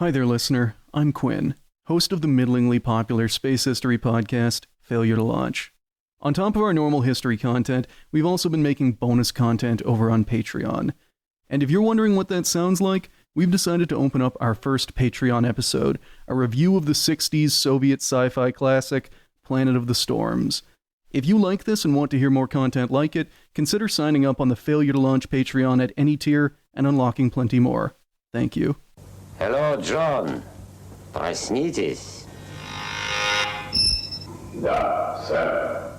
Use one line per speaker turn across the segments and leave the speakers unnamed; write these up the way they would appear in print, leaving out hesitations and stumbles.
Hi there, listener. I'm Quinn, host of the middlingly popular space history podcast, Failure to Launch. On top of our normal history content, we've also been making bonus content over on Patreon. And if you're wondering what that sounds like, we've decided to open up our first Patreon episode, a review of the 60s Soviet sci-fi classic, Planet of the Storms. If you like this and want to hear more content like it, consider signing up on the Failure to Launch Patreon at any tier and unlocking plenty more. Thank you.
Hello, John. Проснитесь.
Да, сэр.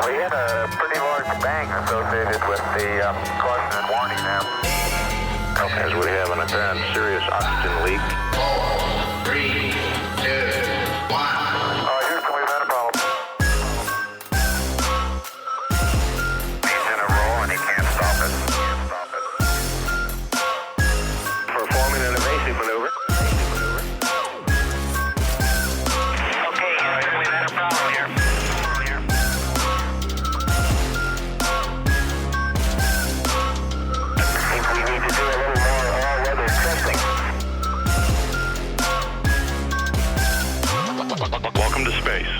We had a pretty large bang associated with the caution and warning now. As we have an apparent serious oxygen leak.
4, 3, 2, 1.
Houston, we've had a problem. He's in a roll and he can't stop it. Performing an evasive maneuver. Okay, Houston, we've had a problem here. We need to do a little more all-weather testing. Welcome to space.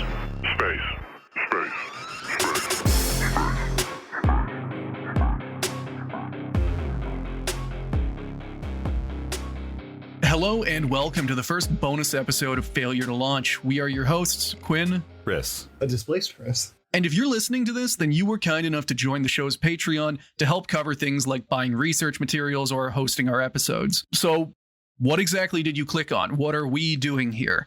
Hello and welcome to the first bonus episode of Failure to Launch. We are your hosts, Quinn,
Chris.
A displaced Chris.
and if you're listening to this, then you were kind enough to join the show's Patreon to help cover things like buying research materials or hosting our episodes. So what exactly did you click on? What are we doing here?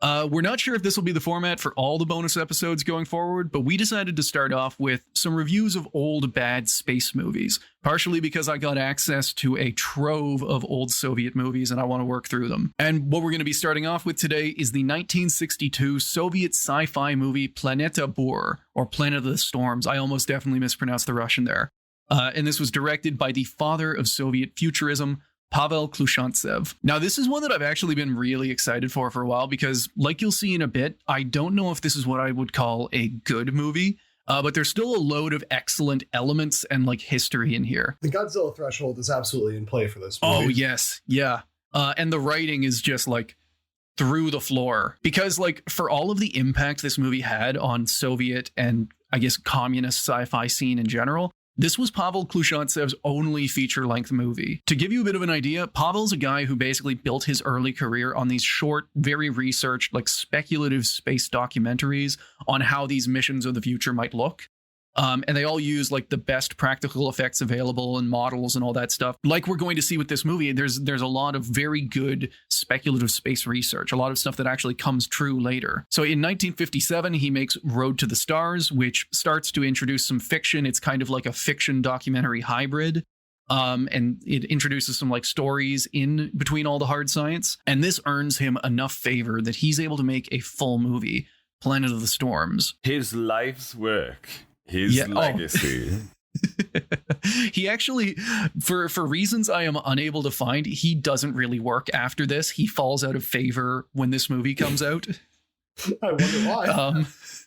We're not sure if this will be the format for all the bonus episodes going forward, but we decided to start off with some reviews of old bad space movies, partially because I got access to a trove of old Soviet movies and I want to work through them. And what we're going to be starting off with today is the 1962 Soviet sci-fi movie Planeta Bur, or Planet of the Storms. I almost definitely mispronounced the Russian there. And this was directed by the father of Soviet futurism, Pavel Klushantsev. Now, this is one that I've actually been really excited for a while because, like you'll see in a bit, I don't know if this is what I would call a good movie, but there's still a load of excellent elements and like history in here.
The Godzilla threshold is absolutely in play for this movie.
Oh, yes. Yeah. And the writing is just like through the floor because like for all of the impact this movie had on Soviet and I guess communist sci-fi scene in general, this was Pavel Klushantsev's only feature-length movie. To give you a bit of an idea, Pavel's a guy who basically built his early career on these short, very researched, like speculative space documentaries on how these missions of the future might look. And they all use like the best practical effects available and models and all that stuff. Like we're going to see with this movie, there's a lot of very good speculative space research, a lot of stuff that actually comes true later. So in 1957, he makes Road to the Stars, which starts to introduce some fiction. It's kind of like a fiction documentary hybrid. And it introduces some like stories in between all the hard science. And this earns him enough favor that he's able to make a full movie, Planet of the Storms.
His life's work. His legacy.
He actually, for reasons I am unable to find, he doesn't really work after this. He falls out of favor when this movie comes out.
I wonder why.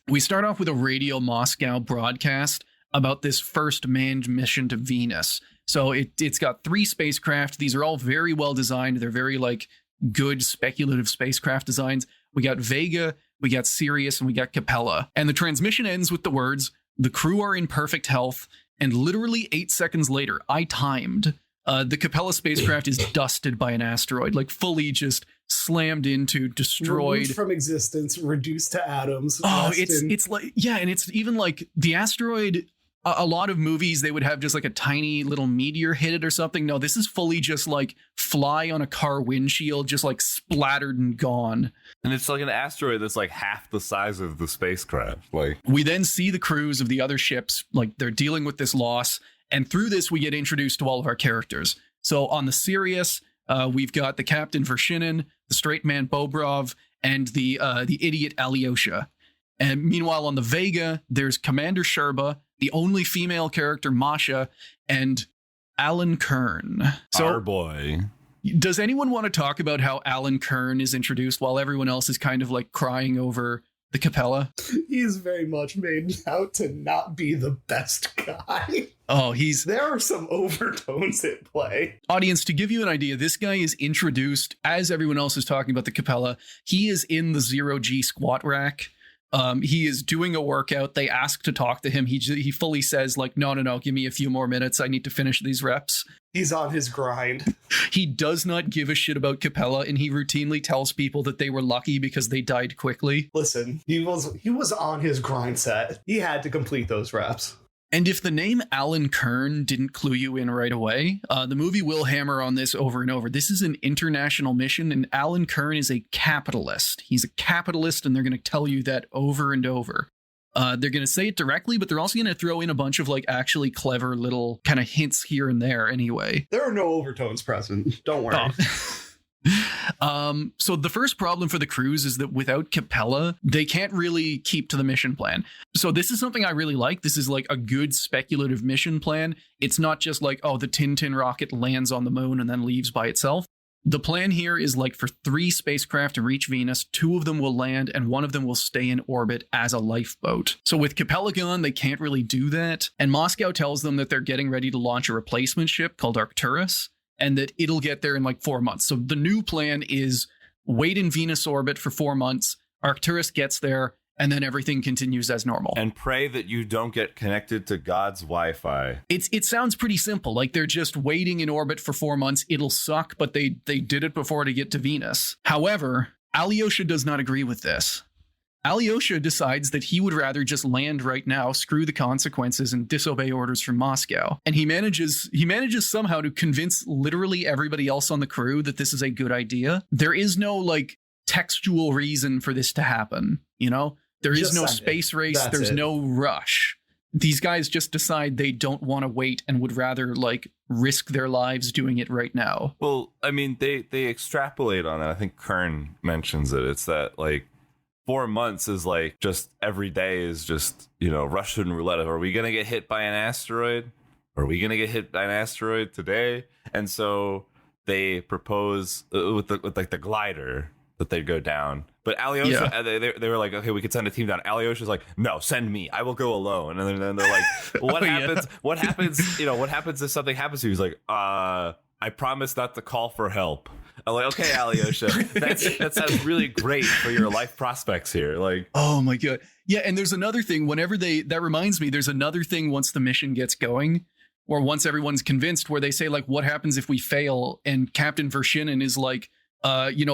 We start off with a Radio Moscow broadcast about this first manned mission to Venus. So it's got 3 spacecraft. These are all very well designed. They're very like good speculative spacecraft designs. We got Vega, we got Sirius, and we got Capella. And the transmission ends with the words, "The crew are in perfect health," and literally 8 seconds later, I timed, the Capella spacecraft is dusted by an asteroid, like fully just slammed into, destroyed.
Removed from existence, reduced to atoms.
Oh, it's like, yeah, and it's even like the asteroid, a lot of movies, they would have just like a tiny little meteor hit it or something. No, this is fully just like fly on a car windshield, just like splattered and gone.
And it's like an asteroid that's like half the size of the spacecraft. Like
we then see the crews of the other ships, like they're dealing with this loss. And through this, we get introduced to all of our characters. So on the Sirius, we've got the captain Vershinin, the straight man Bobrov, and the idiot Alyosha. And meanwhile, on the Vega, there's Commander Sherba, the only female character Masha, and Alan Kern. So,
our boy.
Does anyone want to talk about how Alan Kern is introduced while everyone else is kind of like crying over the Capella.
He's very much made out to not be the best guy.
Oh, he's...
There are some overtones at play.
Audience, to give you an idea, this guy is introduced as everyone else is talking about the Capella. He is in the 0G squat rack. He is doing a workout. They ask to talk to him. He fully says, like, no, give me a few more minutes. I need to finish these reps.
He's on his grind.
He does not give a shit about Capella, and he routinely tells people that they were lucky because they died quickly.
Listen, he was on his grind set. He had to complete those reps.
And if the name Alan Kern didn't clue you in right away, the movie will hammer on this over and over. This is an international mission, and Alan Kern is a capitalist. He's a capitalist, and they're going to tell you that over and over. They're going to say it directly, but they're also going to throw in a bunch of like actually clever little kind of hints here and there anyway.
There are no overtones present. Don't worry.
So the first problem for the crews is that without Capella, they can't really keep to the mission plan. So this is something I really like. This is like a good speculative mission plan. It's not just like, oh, the Tintin rocket lands on the moon and then leaves by itself. The plan here is like for 3 spacecraft to reach Venus, 2 of them will land and 1 of them will stay in orbit as a lifeboat. So with Capella gone, they can't really do that. And Moscow tells them that they're getting ready to launch a replacement ship called Arcturus, and that it'll get there in like 4 months. So the new plan is wait in Venus orbit for 4 months, Arcturus gets there, and then everything continues as normal.
And pray that you don't get connected to God's Wi-Fi.
It sounds pretty simple. Like they're just waiting in orbit for 4 months. It'll suck, but they did it before to get to Venus. However, Alyosha does not agree with this. Alyosha decides that he would rather just land right now, screw the consequences, and disobey orders from Moscow. And he manages somehow to convince literally everybody else on the crew that this is a good idea. There is no like textual reason for this to happen, you know? There is no space race. There's no rush. These guys just decide they don't want to wait and would rather like risk their lives doing it right now.
Well, I mean, they extrapolate on it. I think Kern mentions it. It's that like 4 months is like just every day is just, you know, Russian roulette. Are we going to get hit by an asteroid? Are we going to get hit by an asteroid today? And so they propose with like the glider that they'd go down. But Alyosha, they were like, okay, we could send a team down. Alyosha's like, no, send me. I will go alone. And then they're like, well, what happens? Yeah. What happens? You know, what happens if something happens to you? He's like, I promise not to call for help. I'm like, okay, Alyosha, that sounds really great for your life prospects here. Like,
oh my God. Yeah. And there's another thing that reminds me, there's another thing once the mission gets going, or once everyone's convinced, where they say like, what happens if we fail? And Captain Vershinin is like,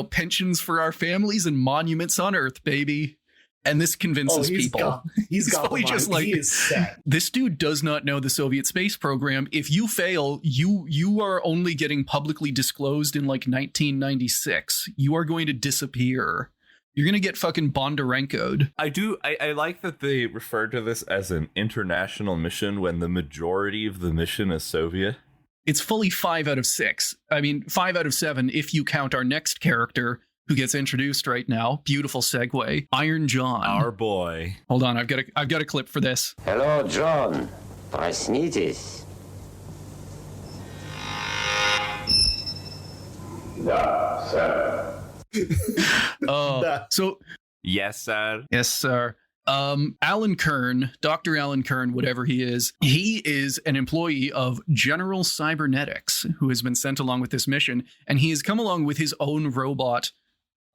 pensions for our families and monuments on Earth, baby. And this convinces people.
He's got
fully just like, he is set. This dude does not know the Soviet space program. If you fail, you are only getting publicly disclosed in like 1996. You are going to disappear. You're going to get fucking Bondarenko'd.
I like that they refer to this as an international mission when the majority of the mission is Soviet.
It's fully 5 out of 6. I mean, 5 out of 7 if you count our next character, who gets introduced right now. Beautiful segue. Iron John.
Our boy. Hold
on, I've got a clip for this.
Hello, John. Проснитесь.
Да, сэр.
So
yes, sir.
Yes, sir. Alan Kern, Dr. Alan Kern, whatever he is an employee of General Cybernetics, who has been sent along with this mission, and he has come along with his own robot,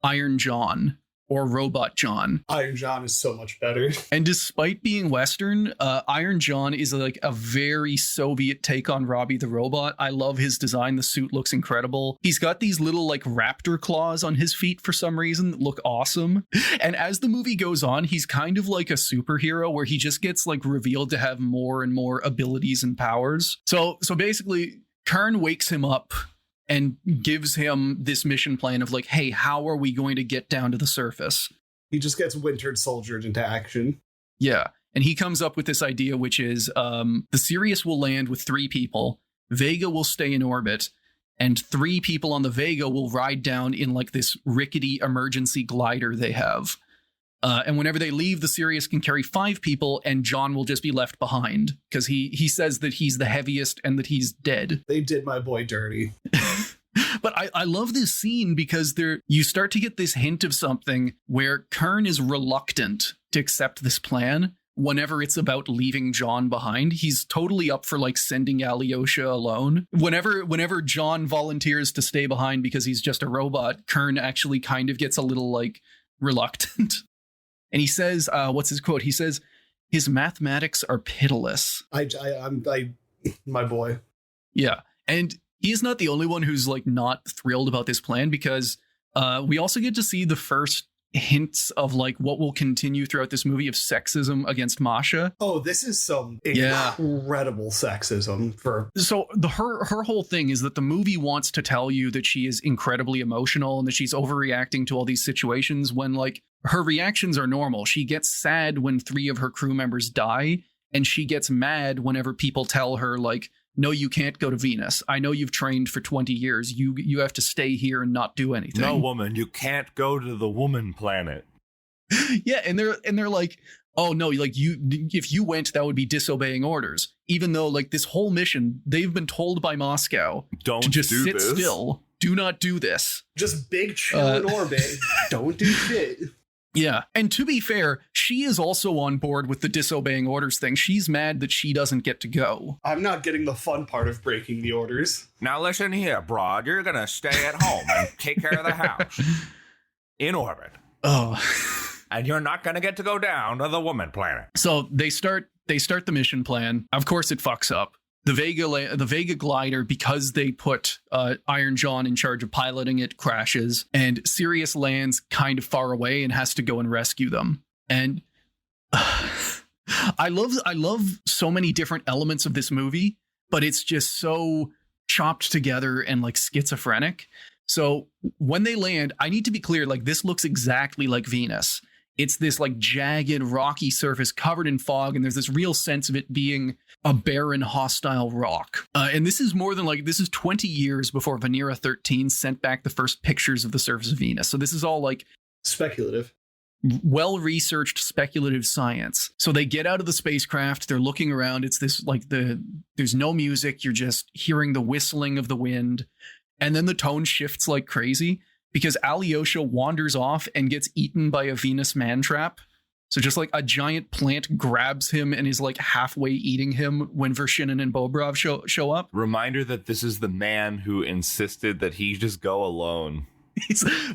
Iron John, or Robot John.
Iron John is so much better.
And despite being Western, Iron John is like a very Soviet take on Robbie the Robot. I love his design. The suit looks incredible. He's got these little like raptor claws on his feet for some reason that look awesome. And as the movie goes on, he's kind of like a superhero where he just gets like revealed to have more and more abilities and powers. So basically, Kern wakes him up and gives him this mission plan of like, hey, how are we going to get down to the surface?
He just gets wintered soldiered into action.
Yeah. And he comes up with this idea, which is the Sirius will land with 3 people. Vega will stay in orbit. And 3 people on the Vega will ride down in like this rickety emergency glider they have. And whenever they leave, the Sirius can carry 5 people, and John will just be left behind because he says that he's the heaviest and that he's dead.
They did my boy dirty.
But I love this scene because you start to get this hint of something where Kern is reluctant to accept this plan whenever it's about leaving John behind. He's totally up for like sending Alyosha alone. Whenever John volunteers to stay behind because he's just a robot, Kern actually kind of gets a little like reluctant. And he says, what's his quote? He says, "His mathematics are pitiless."
I'm my boy.
Yeah. And he is not the only one who's like not thrilled about this plan, because we also get to see the first hints of like what will continue throughout this movie of sexism against Masha.
Oh, this is some incredible sexism for.
So her whole thing is that the movie wants to tell you that she is incredibly emotional and that she's overreacting to all these situations when like her reactions are normal. She gets sad when 3 of her crew members die, and she gets mad whenever people tell her like, "No, you can't go to Venus. I know you've trained for 20 years. You have to stay here and not do anything."
No, woman, you can't go to the woman planet.
Yeah, and they're like, "Oh no, like if you went, that would be disobeying orders." Even though like this whole mission, they've been told by Moscow to just sit still. Do not do this.
Just big chill in orbit. Don't do shit.
Yeah. And to be fair, she is also on board with the disobeying orders thing. She's mad that she doesn't get to go.
I'm not getting the fun part of breaking the orders.
Now listen here, broad. You're going to stay at home and take care of the house. In orbit.
Oh.
And you're not going to get to go down to the woman planet.
So they start the mission plan. Of course it fucks up. The Vega glider, because they put Iron John in charge of piloting it, crashes, and Sirius lands kind of far away and has to go and rescue them. And I love so many different elements of this movie, but it's just so chopped together and like schizophrenic. So when they land, I need to be clear, like this looks exactly like Venus. It's this like jagged, rocky surface covered in fog, and there's this real sense of it being a barren, hostile rock. And this is more than like, this is 20 years before Venera 13 sent back the first pictures of the surface of Venus. So this is all like
speculative,
well-researched speculative science. So they get out of the spacecraft, they're looking around. It's this like there's no music. You're just hearing the whistling of the wind. And then the tone shifts like crazy, because Alyosha wanders off and gets eaten by a Venus man-trap. So just like a giant plant grabs him and is like halfway eating him when Vershinin and Bobrov show up.
Reminder that this is the man who insisted that he just go alone.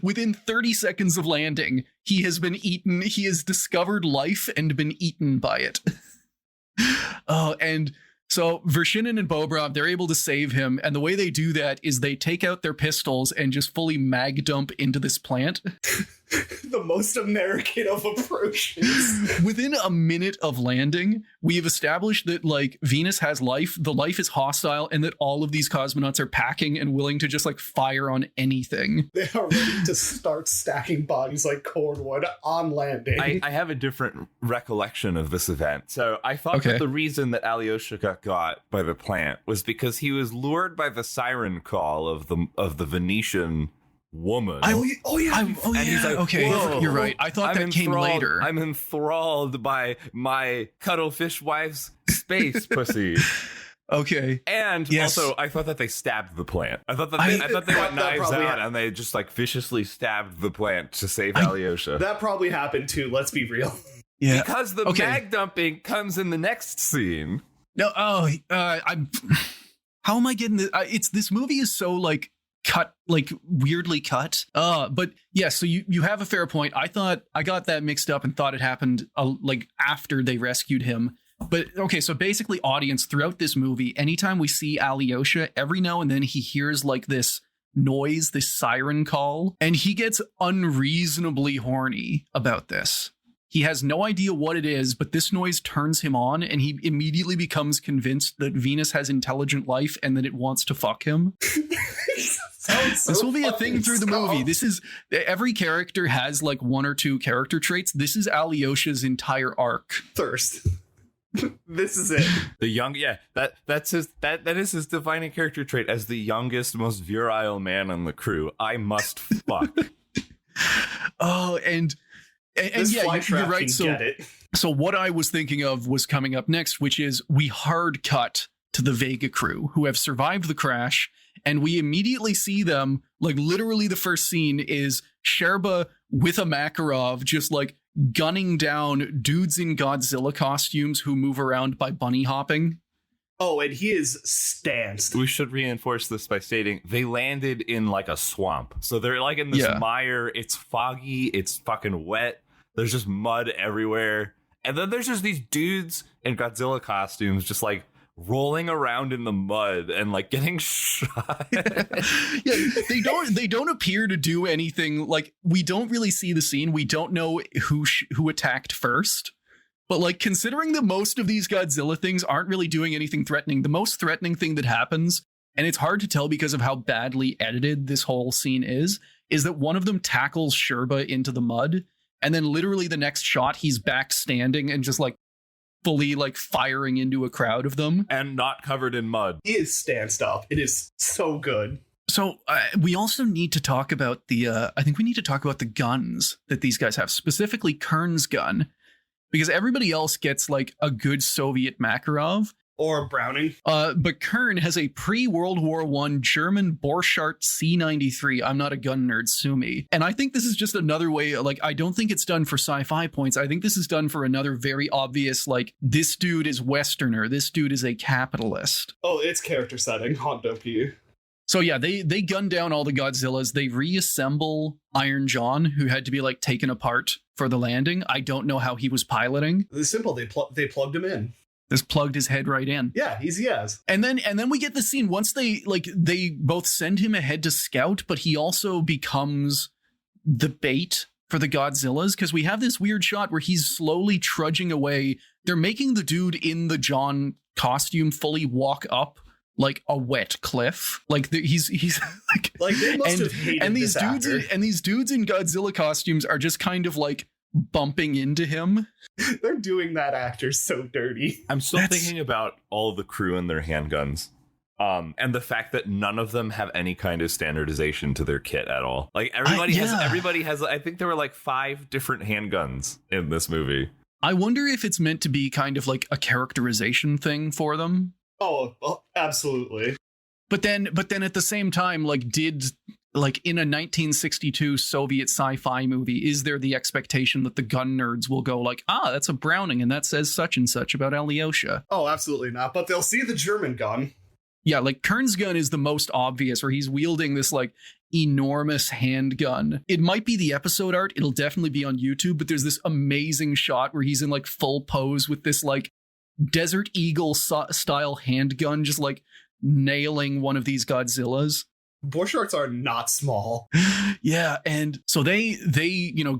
Within 30 seconds of landing, he has been eaten. He has discovered life and been eaten by it. And so Vershinin and Bobrov, they're able to save him. And the way they do that is they take out their pistols and just fully mag dump into this plant.
The most American of approaches.
Within a minute of landing, we have established that like Venus has life, the life is hostile, and that all of these cosmonauts are packing and willing to just like fire on anything.
They are ready to start stacking bodies like cordwood on landing.
I have a different recollection of this event. So I thought that the reason that Alyosha got by the plant was because he was lured by the siren call of the Venetian woman.
And he's like, okay,
whoa,
you're right. I thought that came later.
I'm enthralled by my cuttlefish wife's space pussy.
Okay.
And also, I thought that they stabbed the plant. I thought they went knives out and they just like viciously stabbed the plant to save Alyosha.
That probably happened too. Let's be real.
Yeah.
Because the mag dumping comes in the next scene.
No. I'm. How am I getting this? This movie is so like cut, like weirdly cut. But yeah, so you have a fair point. I thought I got that mixed up and thought it happened like after they rescued him. But okay, so basically, audience, throughout this movie, anytime we see Alyosha, every now and then he hears like this noise, this siren call, and he gets unreasonably horny about this. He has no idea what it is, but this noise turns him on, and he immediately becomes convinced that Venus has intelligent life and that it wants to fuck him. This will be a thing through the movie. This is, every character has like one or two character traits. This is Alyosha's entire arc.
Thirst. This is it.
The young, that is his defining character trait as the youngest, most virile man on the crew. I must fuck.
Oh, and yeah, you're right. So what I was thinking of was coming up next, which is we hard cut to the Vega crew who have survived the crash, And we immediately see them, like literally the first scene is Sherba with a Makarov just like gunning down dudes in Godzilla costumes who move around by bunny hopping.
Oh, and he is stanced.
We should reinforce this by stating they landed in like a swamp. So they're like in this mire. It's foggy. It's fucking wet. There's just mud everywhere. And then there's just these dudes in Godzilla costumes just like rolling around in the mud and like getting shot.
Yeah, they don't appear to do anything. Like, we don't really see the scene. We don't know who attacked first. But like, considering that most of these Godzilla things aren't really doing anything threatening, the most threatening thing that happens, and it's hard to tell because of how badly edited this whole scene is that one of them tackles Sherba into the mud, and then literally the next shot he's back standing and just like fully like firing into a crowd of them.
And not covered in mud.
He is stanced up. It is so good.
So we also need to talk about I think we need to talk about the guns that these guys have, specifically Kern's gun. Because everybody else gets like a good Soviet Makarov.
Or Browning.
But Kern has a pre-World War I German Borchardt C93. I'm not a gun nerd, sue me. And I think this is just another way, like, I don't think it's done for sci-fi points. I think this is done for another very obvious, like, this dude is Westerner. This dude is a capitalist.
Oh, it's character setting. Hondo P.
So yeah, they gun down all the Godzillas. They reassemble Iron John, who had to be like taken apart for the landing. I don't know how he was piloting.
It's simple. They plugged him in.
This plugged his head right in.
Yeah, easy as.
And then we get the scene once they both send him ahead to scout, but he also becomes the bait for the Godzillas, because we have this weird shot where he's slowly trudging away. They're making the dude in the John costume fully walk up like a wet cliff. Like he's
like they must have hated
these
this
dudes
actor.
And these dudes in Godzilla costumes are just kind of like bumping into him.
They're doing that actor so dirty.
I'm still thinking about all of the crew and their handguns. And the fact that none of them have any kind of standardization to their kit at all. Like everybody has, I think there were like 5 different handguns in this movie.
I wonder if it's meant to be kind of like a characterization thing for them.
Oh, absolutely.
But then at the same time, like, in a 1962 Soviet sci-fi movie, is there the expectation that the gun nerds will go like, that's a Browning and that says such and such about Alyosha?
Oh, absolutely not. But they'll see the German gun.
Yeah, like Kern's gun is the most obvious, where he's wielding this like enormous handgun. It might be the episode art. It'll definitely be on YouTube, but there's this amazing shot where he's in like full pose with this like Desert Eagle style handgun, just like nailing one of these Godzillas.
Borchards are not small.
Yeah, and so they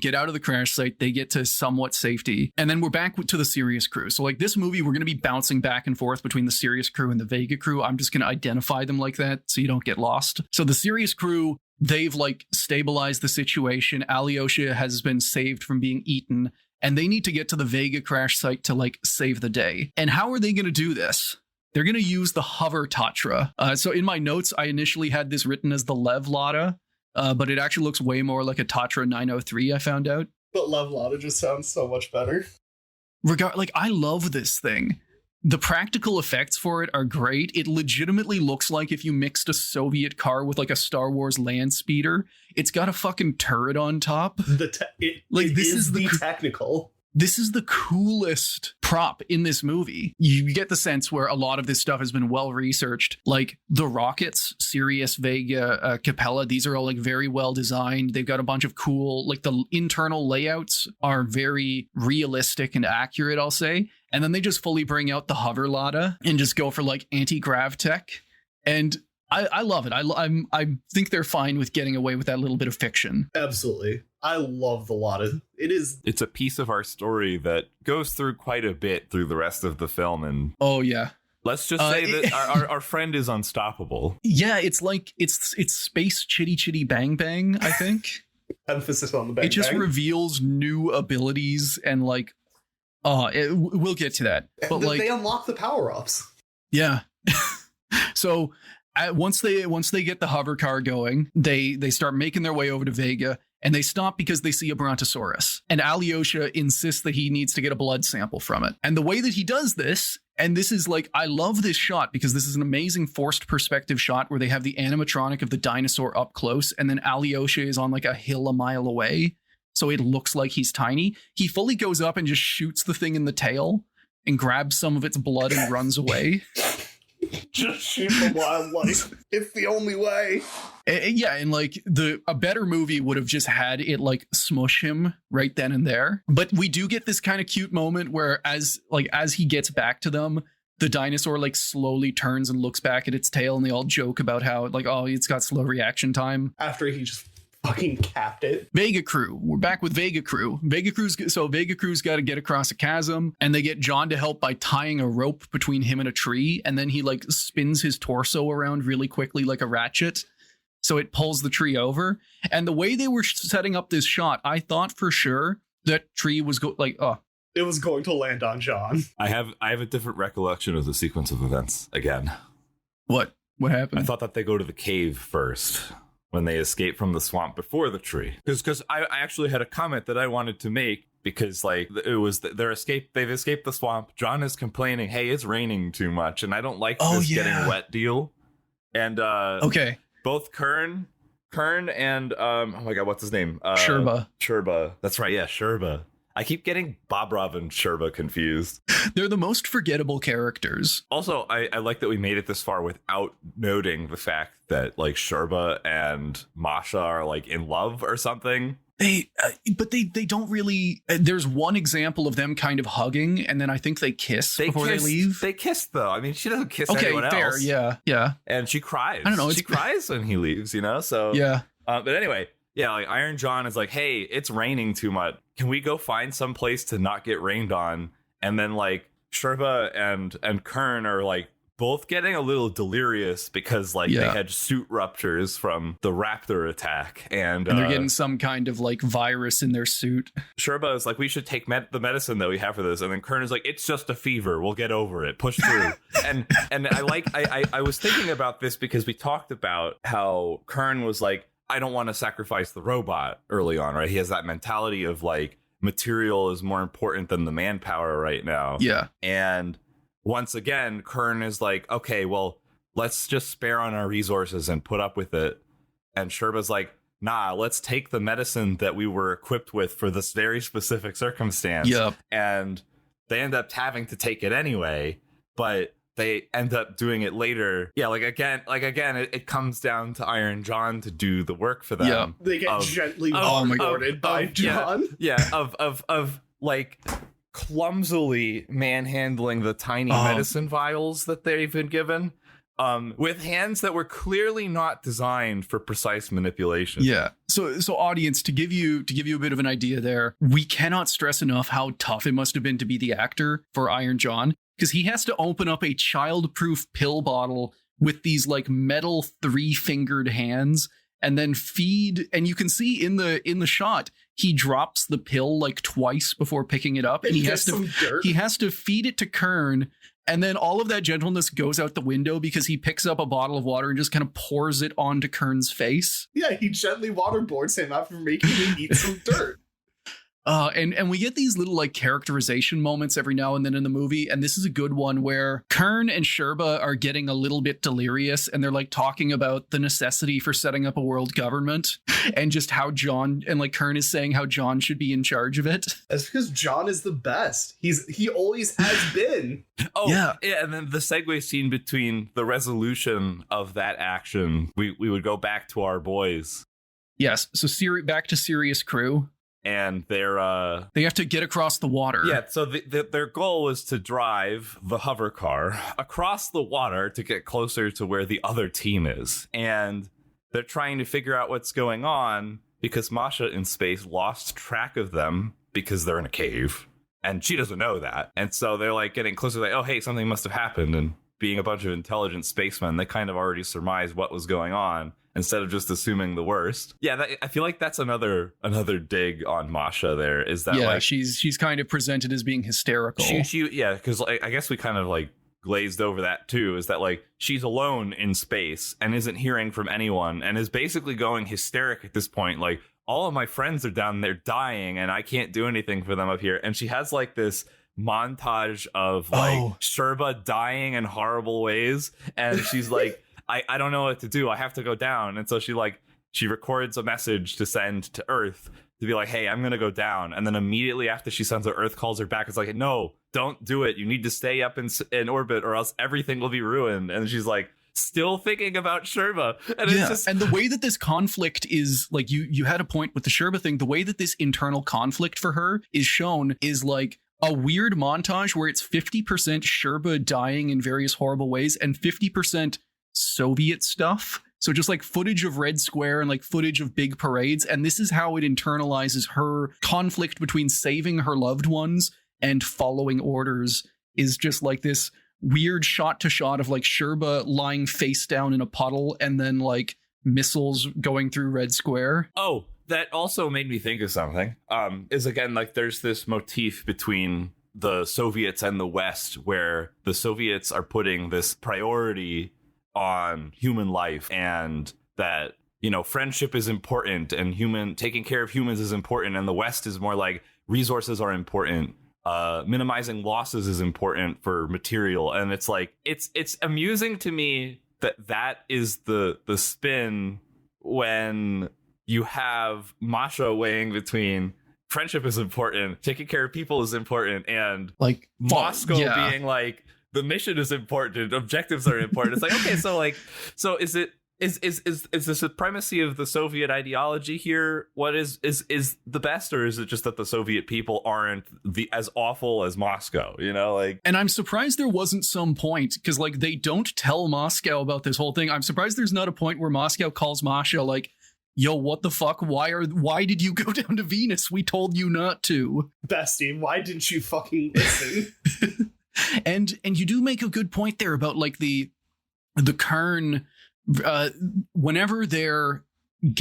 get out of the crash site, they get to somewhat safety, and then we're back to the serious crew. So like this movie, we're going to be bouncing back and forth between the serious crew and the Vega crew. I'm just going to identify them like that so you don't get lost. So the serious crew, they've like stabilized the situation. Alyosha has been saved from being eaten, and they need to get to the Vega crash site to like save the day. And how are they going to do this? They're going to use the hover Tatra. So in my notes, I initially had this written as the Lev Lada, but it actually looks way more like a Tatra 903, I found out.
But Lev Lada just sounds so much better.
I love this thing. The practical effects for it are great. It legitimately looks like if you mixed a Soviet car with like a Star Wars land speeder. It's got a fucking turret on top.
This is the technical.
This is the coolest prop in this movie. You get the sense where a lot of this stuff has been well researched. Like the rockets, Sirius, Vega, Capella, these are all like very well designed. They've got a bunch of cool, like the internal layouts are very realistic and accurate, I'll say. And then they just fully bring out the hover Lada and just go for like anti-grav tech. And I love it. I think they're fine with getting away with that little bit of fiction.
Absolutely. I love the Lada. It's
a piece of our story that goes through quite a bit through the rest of the film. And
oh, yeah.
Let's just say that our friend is unstoppable.
Yeah, it's like it's space chitty chitty bang bang, I think.
Emphasis on the bang.
It just
bang.
reveals new abilities and like we'll get to that. But like
they unlock the power-ups.
Yeah. So once they get the hover car going, they start making their way over to Vega, and they stop because they see a Brontosaurus. And Alyosha insists that he needs to get a blood sample from it. And the way that he does this And this is like, I love this shot because this is an amazing forced perspective shot where they have the animatronic of the dinosaur up close, and then Alyosha is on like a hill a mile away. So it looks like he's tiny. He fully goes up and just shoots the thing in the tail and grabs some of its blood and runs away.
Just shoot the wildlife. It's the only way.
Yeah, and like a better movie would have just had it like smush him right then and there. But we do get this kind of cute moment where as he gets back to them, the dinosaur like slowly turns and looks back at its tail, and they all joke about how like, oh, it's got slow reaction time.
After he just fucking capped it.
Vega Crew. We're back with Vega Crew. Vega Crew's got to get across a chasm, and they get John to help by tying a rope between him and a tree, and then he like spins his torso around really quickly like a ratchet, so it pulls the tree over. And the way they were setting up this shot, I thought for sure that tree was
it was going to land on John.
I have a different recollection of the sequence of events again.
What happened?
I thought that they go to the cave first when they escape from the swamp before the tree. Because I actually had a comment that I wanted to make, because like it was they've escaped the swamp. John is complaining, hey, it's raining too much, and I don't like this getting wet deal. And
okay,
both Kern and oh my god, what's his name?
Sherba.
That's right, yeah, Sherba. I keep getting Bobrov and Sherba confused.
They're the most forgettable characters.
Also, I like that we made it this far without noting the fact that like Sherba and Masha are like in love or something.
But they don't really. There's one example of them kind of hugging, and then I think they kiss before they leave.
They kiss though. I mean, she doesn't kiss anyone
fair,
else.
Yeah.
And she cries.
I don't know.
She cries when he leaves. You know. So
yeah.
But anyway. Yeah, like Iron John is like, hey, it's raining too much. Can we go find some place to not get rained on? And then like Sherba and Kern are like both getting a little delirious because like they had suit ruptures from the raptor attack, and
they're getting some kind of like virus in their suit.
Sherba is like, we should take the medicine that we have for this, and then Kern is like, it's just a fever, we'll get over it, push through. and I was thinking about this because we talked about how Kern was like, I don't want to sacrifice the robot early on, right? He has that mentality of like material is more important than the manpower right now.
Yeah.
And once again, Kern is like, okay, well, let's just spare on our resources and put up with it. And Sherba's like, nah, let's take the medicine that we were equipped with for this very specific circumstance.
Yep.
And they end up having to take it anyway, but they end up doing it later. Yeah, like again, it comes down to Iron John to do the work for them.
Yeah.
They get gently waterboarded by John.
Of like clumsily manhandling the tiny medicine vials that they've been given. With hands that were clearly not designed for precise manipulation.
Yeah. So audience, to give you a bit of an idea there, we cannot stress enough how tough it must have been to be the actor for Iron John, because he has to open up a child-proof pill bottle with these like metal 3-fingered hands and then feed, and you can see in the shot he drops the pill like twice before picking it up, and he has to feed it to Kern. And then all of that gentleness goes out the window because he picks up a bottle of water and just kind of pours it onto Kern's face.
Yeah, he gently waterboards him after making him eat some dirt.
And we get these little like characterization moments every now and then in the movie, and this is a good one where Kern and Sherba are getting a little bit delirious, and they're like talking about the necessity for setting up a world government and just how John, and like Kern is saying how John should be in charge of it.
That's because John is the best. He always has been.
Oh yeah, and then the segue scene between the resolution of that action, we would go back to our boys.
Yes, so back to Serious Crew.
And they
have to get across the water.
Yeah, so their goal was to drive the hover car across the water to get closer to where the other team is. And they're trying to figure out what's going on because Masha in space lost track of them because they're in a cave. And she doesn't know that. And so they're like getting closer, like, oh, hey, something must have happened. And being a bunch of intelligent spacemen, they kind of already surmised what was going on, instead of just assuming the worst. Yeah, I feel like that's another dig on Masha there, is that like
she's kind of presented as being hysterical.
Yeah, because I guess we kind of like glazed over that too, is that like she's alone in space and isn't hearing from anyone and is basically going hysteric at this point, like all of my friends are down there dying and I can't do anything for them up here. And she has like this montage of like
Oh.
Sherba dying in horrible ways, and she's like, I don't know what to do. I have to go down. And so she records a message to send to Earth to be like, hey, I'm gonna go down. And then immediately after she sends it, Earth calls her back. It's like, no, don't do it. You need to stay up in orbit, or else everything will be ruined. And she's like, still thinking about Sherba. And it's just,
and the way that this conflict is, like, you had a point with the Sherba thing. The way that this internal conflict for her is shown is like a weird montage where it's 50% Sherba dying in various horrible ways and 50% Soviet stuff. So just like footage of Red Square and like footage of big parades. And this is how it internalizes her conflict between saving her loved ones and following orders, is just like this weird shot to shot of like Sherba lying face down in a puddle and then like missiles going through Red Square.
oh, that also made me think of something. Is again, like, there's this motif between the Soviets and the West where the Soviets are putting this priority on human life, and that, you know, friendship is important and taking care of humans is important, and the West is more like resources are important, minimizing losses is important for material. And it's like, it's amusing to me that is the spin when you have Masha weighing between friendship is important, taking care of people is important, and
Like
Moscow
yeah.
being like, the mission is important, objectives are important. It's like, okay, so is this the primacy of the Soviet ideology here? What is the best, or is it just that the Soviet people aren't as awful as Moscow, you know? Like,
And I'm surprised there wasn't some point, because like they don't tell Moscow about this whole thing. I'm surprised there's not a point where Moscow calls Masha like, yo, what the fuck? Why did you go down to Venus? We told you not to.
Bestie, why didn't you fucking listen?
And you do make a good point there about like the Kern, whenever they're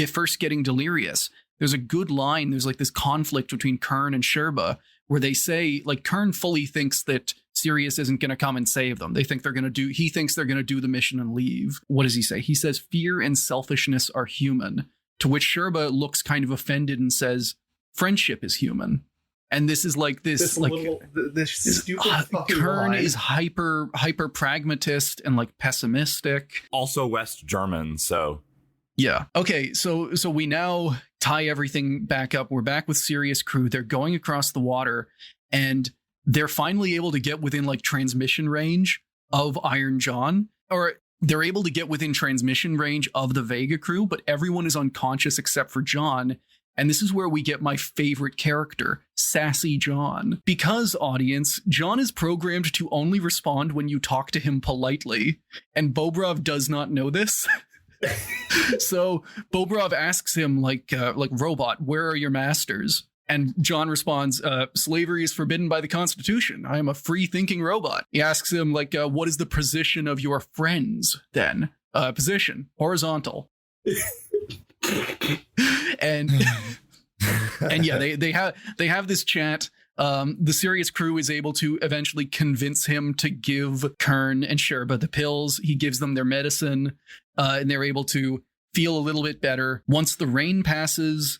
first getting delirious, there's a good line. There's like this conflict between Kern and Sherba where they say, like, Kern fully thinks that Sirius isn't going to come and save them. He thinks they're going to do the mission and leave. What does he say? He says, fear and selfishness are human, to which Sherba looks kind of offended and says, friendship is human. And this is like this
stupid fucking
Kern
line.
is hyper pragmatist and like pessimistic.
also West German, so
Yeah. Okay. So we now tie everything back up. We're back with Sirius crew. They're going across the water, and they're finally able to get within like transmission range of Iron John, or they're able to get within transmission range of the Vega crew, but everyone is unconscious except for John. And this is where we get my favorite character, Sassy John. Because, audience, John is programmed to only respond when you talk to him politely, and Bobrov does not know this. So Bobrov asks him, like robot, where are your masters? And John responds, slavery is forbidden by the Constitution. I am a free-thinking robot. He asks him, like, what is the position of your friends, then? Position, horizontal. and yeah, they have this chat. The Sirius crew is able to eventually convince him to give Kern and Sherba the pills. He gives them their medicine, and they're able to feel a little bit better. Once the rain passes,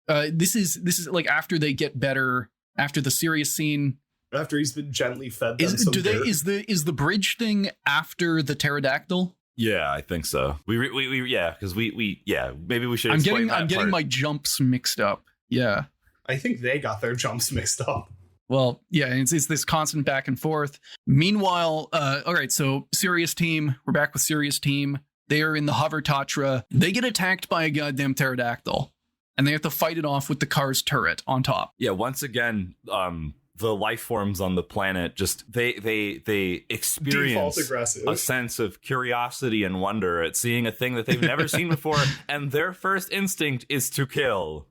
this is like after they get better, after the Sirius scene.
After he's been gently fed them some dirt.
Is the bridge thing after the pterodactyl?
yeah, I think so. We because we maybe we should.
I'm
explain
getting my jumps mixed up. Yeah.
I think they got their jumps mixed up.
Well, yeah, it's this constant back and forth. Meanwhile, all right, so Sirius team, we're back with Sirius team. They are in the Hover Tatra. They get attacked by a goddamn pterodactyl, and they have to fight it off with the car's turret on top.
Yeah, once again, the life forms on the planet just they experience a sense of curiosity and wonder at seeing a thing that they've never seen before, and their first instinct is to kill.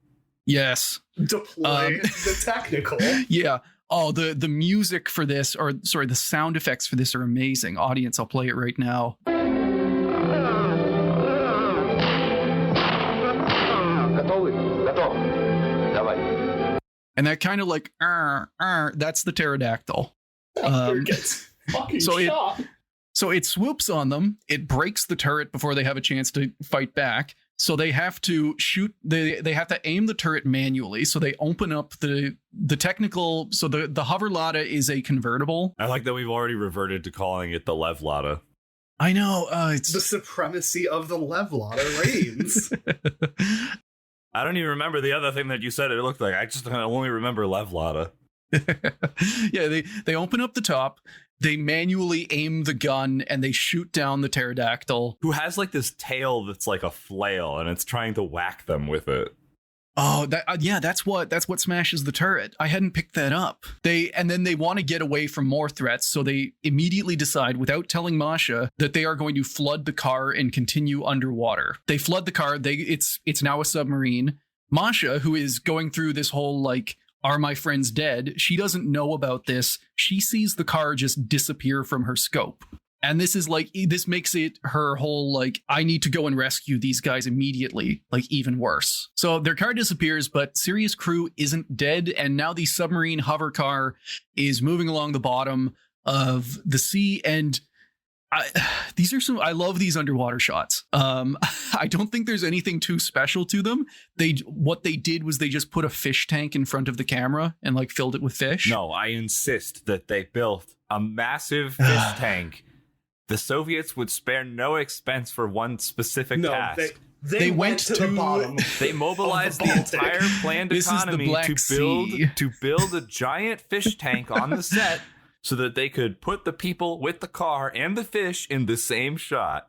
Yes.
Deploy the technical.
Yeah. Oh, the music for this, or sorry, the sound effects for this are amazing. Audience, I'll play it right now. And that kind of like, that's the pterodactyl.
Gets fucking
so
shot.
So it swoops on them. It breaks the turret before they have a chance to fight back. So they have to shoot, they have to aim the turret manually. So they open up the technical, so the hover Lada is a convertible.
I like that we've already reverted to calling it the Lev Lada.
I know. It's
The supremacy of the Lev Lada reigns.
I don't even remember the other thing that you said it looked like. I just only remember Lev Lada.
Yeah, they open up the top, they manually aim the gun, and they shoot down the pterodactyl.
Who has like this tail that's like a flail, and it's trying to whack them with it.
Oh, that's what smashes the turret. I hadn't picked that up. Then they want to get away from more threats, so they immediately decide, without telling Masha, that they are going to flood the car and continue underwater. They flood the car. It's now a submarine. Masha, who is going through this whole like, are my friends dead? She doesn't know about this. She sees the car just disappear from her scope. And this makes it her whole, like, I need to go and rescue these guys immediately, like, even worse. So their car disappears, but Sirius Crew isn't dead. And now the submarine hover car is moving along the bottom of the sea. And I love these underwater shots. I don't think there's anything too special to them. What they did was they just put a fish tank in front of the camera and like filled it with fish.
No, I insist that they built a massive fish tank. The Soviets would spare no expense for one specific task.
They went to the bottom.
They mobilized the entire planned economy to build a giant fish tank on the set so that they could put the people with the car and the fish in the same shot.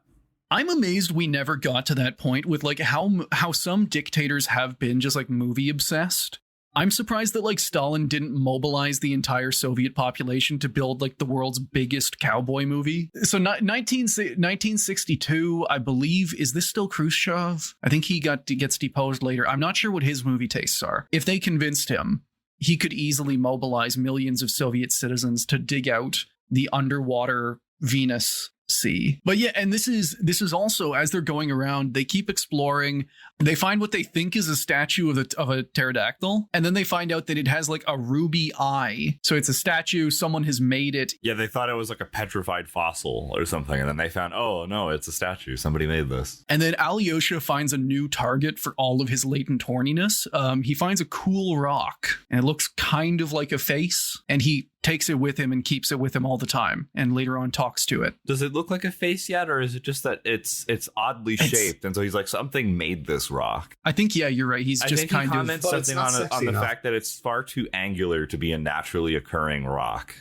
I'm amazed we never got to that point with like how some dictators have been just like movie obsessed. I'm surprised that like Stalin didn't mobilize the entire Soviet population to build like the world's biggest cowboy movie. So 1962, I believe, is this still Khrushchev? I think he gets deposed later. I'm not sure what his movie tastes are. If they convinced him, he could easily mobilize millions of Soviet citizens to dig out the underwater Venus Sea. But yeah, and this is also, as they're going around, they keep exploring. They find what they think is a statue of a pterodactyl, and then they find out that it has like a ruby eye. So it's a statue, someone has made it.
Yeah, they thought it was like a petrified fossil or something, and then they found, oh no, it's a statue. Somebody made this.
And then Alyosha finds a new target for all of his latent horniness. He finds a cool rock, and it looks kind of like a face, and he takes it with him and keeps it with him all the time, and later on talks to it.
Does it look like a face yet, or is it just that it's oddly shaped, and so he's like, something made this rock?
I think, yeah, you're right. He's just
he
kind of
comments something on the fact that it's far too angular to be a naturally occurring rock.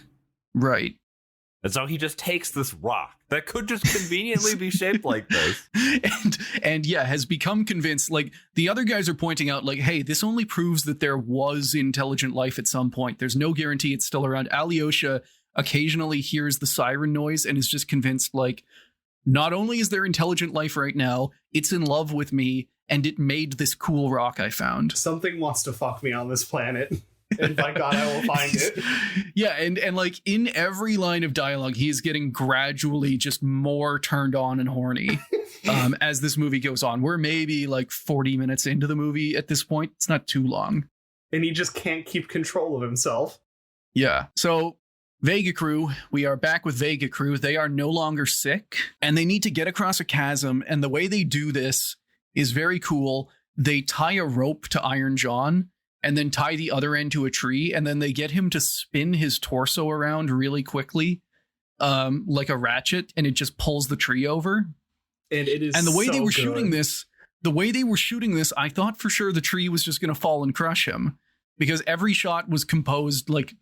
Right.
And so he just takes this rock that could just conveniently be shaped like this.
And yeah, has become convinced, like the other guys are pointing out, like, hey, this only proves that there was intelligent life at some point. There's no guarantee it's still around. Alyosha occasionally hears the siren noise and is just convinced, like, not only is there intelligent life right now, it's in love with me, and it made this cool rock I found.
Something wants to fuck me on this planet. And by God, I will find it.
Yeah, and like in every line of dialogue, he is getting gradually just more turned on and horny as this movie goes on. We're maybe like 40 minutes into the movie at this point. It's not too long.
And he just can't keep control of himself.
Yeah. So Vega Crew, we are back with Vega Crew. They are no longer sick, and they need to get across a chasm. And the way they do this is very cool. They tie a rope to Iron John, and then tie the other end to a tree, and then they get him to spin his torso around really quickly, like a ratchet, and it just pulls the tree over.
And it is.
And the way they were
good.
shooting this, I thought for sure the tree was just going to fall and crush him, because every shot was composed like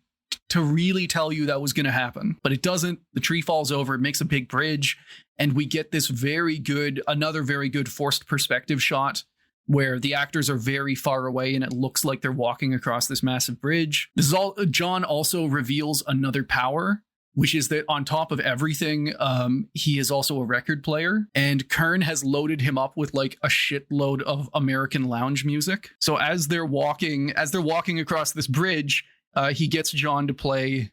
to really tell you that was going to happen, but it doesn't. The tree falls over, it makes a big bridge, and we get this another very good forced perspective shot where the actors are very far away and it looks like they're walking across this massive bridge. This is all. John also reveals another power, which is that on top of everything, he is also a record player, and Kern has loaded him up with like a shitload of American lounge music. So as they're walking across this bridge, he gets John to play.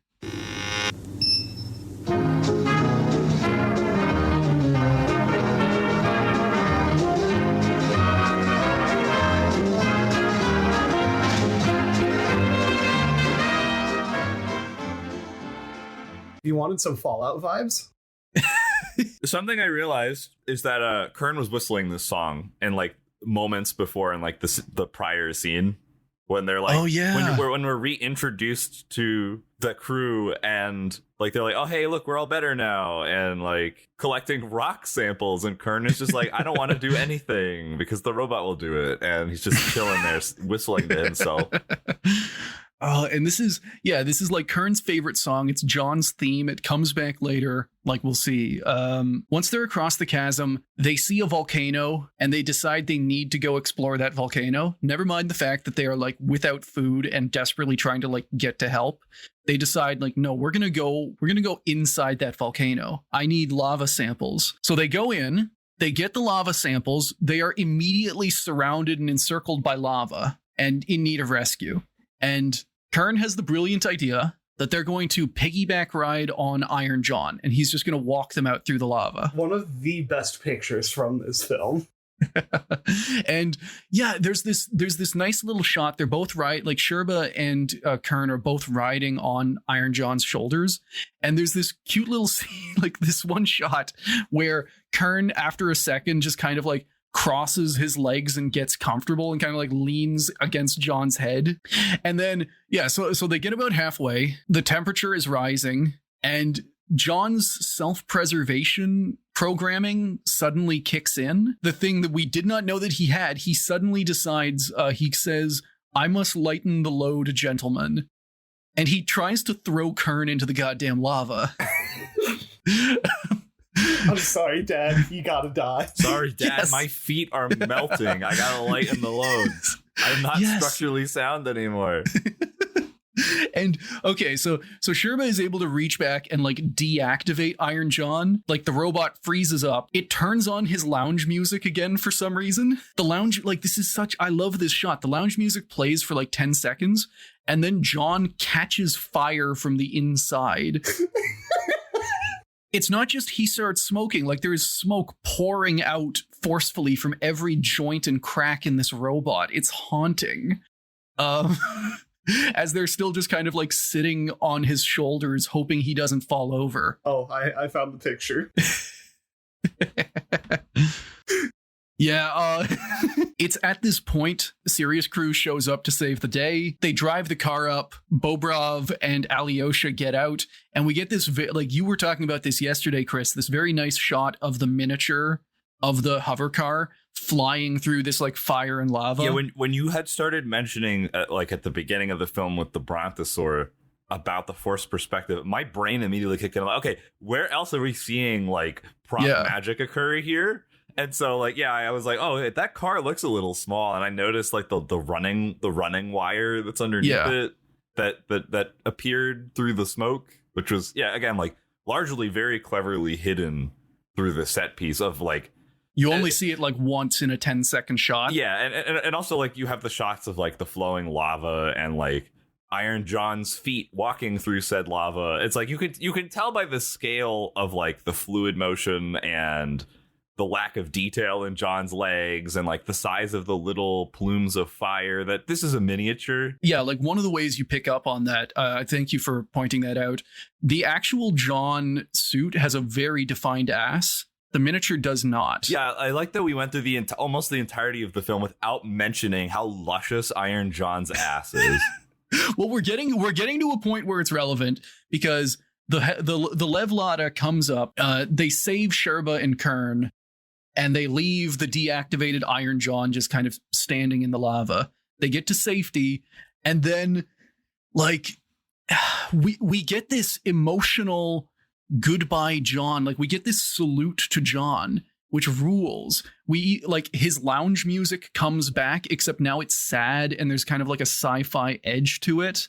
You wanted some Fallout vibes?
Something I realized is that Kern was whistling this song, and like moments before in like the prior scene when they're like,
oh yeah,
when we're reintroduced to the crew and like they're like, oh hey, look, we're all better now, and like collecting rock samples, and Kern is just like, I don't want to do anything because the robot will do it, and he's just chilling there whistling to himself.
And this is like Kern's favorite song. It's John's theme. It comes back later, like we'll see. Once they're across the chasm, they see a volcano and they decide they need to go explore that volcano. Never mind the fact that they are like without food and desperately trying to like get to help. They decide like, no, we're gonna go inside that volcano. I need lava samples. So they go in, they get the lava samples. They are immediately surrounded and encircled by lava and in need of rescue. And Kern has the brilliant idea that they're going to piggyback ride on Iron John, and he's just going to walk them out through the lava.
One of the best pictures from this film.
And yeah, there's this nice little shot. They're both like Sherba and Kern are both riding on Iron John's shoulders, and there's this cute little scene, like this one shot where Kern, after a second, just kind of like crosses his legs and gets comfortable and kind of like leans against John's head. And then so they get about halfway, the temperature is rising, and John's self-preservation programming suddenly kicks in. The thing that we did not know that he had. He suddenly decides, he says, I must lighten the load, gentlemen. And he tries to throw Kern into the goddamn lava.
I'm sorry, Dad. You gotta die.
Sorry, Dad.
Yes.
My feet are melting. I gotta lighten the loads. I'm not structurally sound anymore.
And okay, so Sherba is able to reach back and like deactivate Iron John. Like the robot freezes up. It turns on his lounge music again for some reason. The lounge, like I love this shot. The lounge music plays for like 10 seconds, and then John catches fire from the inside. It's not just he starts smoking, like there is smoke pouring out forcefully from every joint and crack in this robot. It's haunting. As they're still just kind of like sitting on his shoulders, hoping he doesn't fall over.
Oh, I found the picture.
Yeah, it's at this point, Sirius Crew shows up to save the day. They drive the car up. Bobrov and Alyosha get out, and we get this, like you were talking about this yesterday, Chris, this very nice shot of the miniature of the hover car flying through this like fire and lava.
Yeah, when you had started mentioning like at the beginning of the film with the Brontosaur about the Force perspective, my brain immediately kicked in. Like, okay, where else are we seeing like prop magic occur here? And so like, yeah, I was like, oh, that car looks a little small. And I noticed like the running wire that's underneath it that appeared through the smoke, which was, yeah, again, like largely very cleverly hidden through the set piece of like,
you only see it like once in a 10-second shot.
Yeah. And also like you have the shots of like the flowing lava and like Iron John's feet walking through said lava. It's like you can tell by the scale of like the fluid motion and the lack of detail in John's legs and like the size of the little plumes of fire that this is a miniature.
Yeah, like one of the ways you pick up on that, thank you for pointing that out. The actual John suit has a very defined ass. The miniature does not.
Yeah, I like that we went through almost the entirety of the film without mentioning how luscious Iron John's ass is.
Well, we're getting to a point where it's relevant because the Levlada comes up. They save Sherba and Kern, and they leave the deactivated Iron John just kind of standing in the lava. They get to safety, and then like we get this emotional goodbye John. Like we get this salute to John, which rules. We like his lounge music comes back, except now it's sad and there's kind of like a sci-fi edge to it.